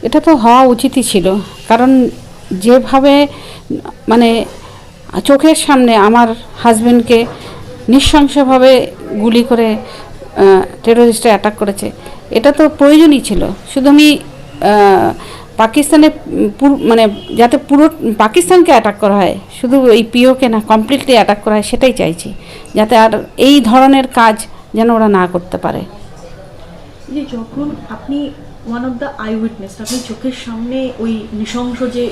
এটা তো হওয়া উচিতই ছিল, কারণ যেভাবে মানে চোখের সামনে আমার হাজবেন্ডকে নৃশংসভাবে গুলি করে টেরোরিস্টরা অ্যাটাক করেছে, এটা তো প্রয়োজনই ছিল। শুধু আমি পাকিস্তানে মানে যাতে পুরো পাকিস্তানকে অ্যাটাক করা হয়, শুধু এই পিওকে না, কমপ্লিটলি অ্যাটাক করা হয়, সেটাই চাইছি, যাতে আর এই ধরনের কাজ যেন ওরা না করতে পারে। যে যখন আপনি one of the I witness, আপনি চোখের সামনে ওই নৃশংস যে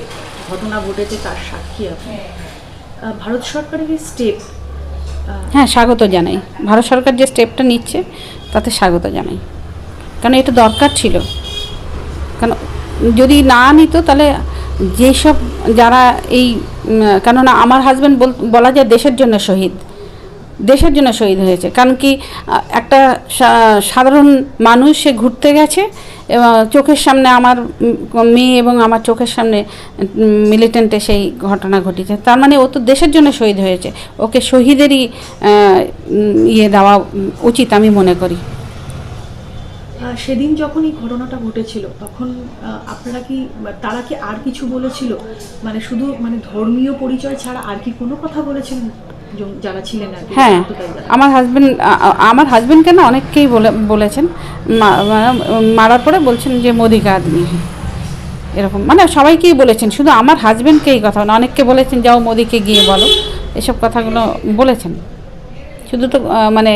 ঘটনা ঘটেছে তার সাক্ষী আপনি, ভারত সরকারের এই স্টেপ, হ্যাঁ, স্বাগত জানাই। ভারত সরকার যে স্টেপটা নিচ্ছে তাতে স্বাগত জানাই, কারণ এটা দরকার ছিল। কারণ যদি না নিত তাহলে যেসব যারা এই কেননা আমার হাজব্যান্ড বলা যায় দেশের জন্য শহীদ, দেশের জন্য শহীদ হয়েছে। কারণ কি একটা সাধারণ মানুষ সে ঘুরতে গেছে এবং চোখের সামনে আমার মেয়ে এবং আমার চোখের সামনে মিলিটেন্টে সেই ঘটনা ঘটেছে, তার মানে ও তো দেশের জন্য শহীদ হয়েছে, ওকে শহীদেরই ইয়ে দেওয়া উচিত আমি মনে করি। সেদিন যখন এই ঘটনাটা ঘটেছিল তখন আপনারা কি, তারা কি আর কিছু বলেছিল, মানে শুধু মানে ধর্মীয় পরিচয় ছাড়া আর কি কোনো কথা বলেছিলেন যারা ছিলেন আর কি? হ্যাঁ, আমার হাজবেন্ডকে না অনেককেই বলেছেন, মারার পরে বলছেন যে মোদি কা আদমি, এরকম মানে সবাইকেই বলেছেন, শুধু আমার হাজবেন্ডকে এই কথা না, অনেককে বলেছেন যাও মোদিকে গিয়ে বলো, এসব কথাগুলো বলেছেন। শুধু তো মানে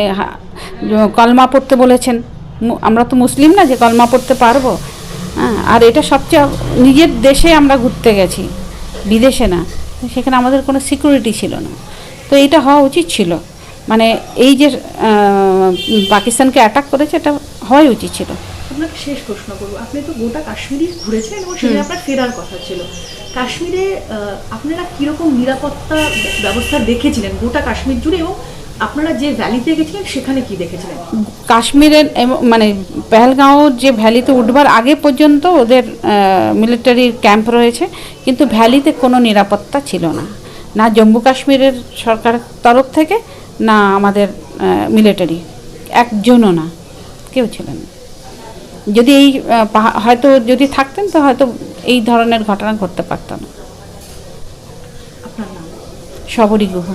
কলমা পড়তে বলেছেন, আমরা তো মুসলিম না যে কলমা পড়তে পারবো। হ্যাঁ, আর এটা সবচেয়ে নিজের দেশে আমরা ঘুরতে গেছি, বিদেশে না, সেখানে আমাদের কোনো সিকিউরিটি ছিল না, তো এটা হওয়া উচিত ছিল। মানে এই যে পাকিস্তানকে অ্যাটাক করেছে, এটা হওয়াই উচিত ছিল। আপনাকে শেষ প্রশ্ন করবো, আপনি তো গোটা কাশ্মীরই ঘুরেছেন এবং সেখানে আপনার ফেরার কথা ছিল। কাশ্মীরে আপনারা কীরকম নিরাপত্তা ব্যবস্থা দেখেছিলেন গোটা কাশ্মীর জুড়ে, এবং আপনারা যে ভ্যালিতে গেছিলেন সেখানে কি দেখেছিলেন? কাশ্মীরের মানে পেহেলগাঁও যে ভ্যালিতে উঠবার আগে পর্যন্ত ওদের মিলিটারি ক্যাম্প রয়েছে, কিন্তু ভ্যালিতে কোনো নিরাপত্তা ছিল না, না জম্মু কাশ্মীরের সরকারের তরফ থেকে, না আমাদের মিলিটারি, একজনও না, কেউ ছিলেন না। যদি এই হয়তো যদি থাকতেন তো হয়তো এই ধরনের ঘটনা ঘটতে পারত না। আপনার নাম? শবরী গুহ।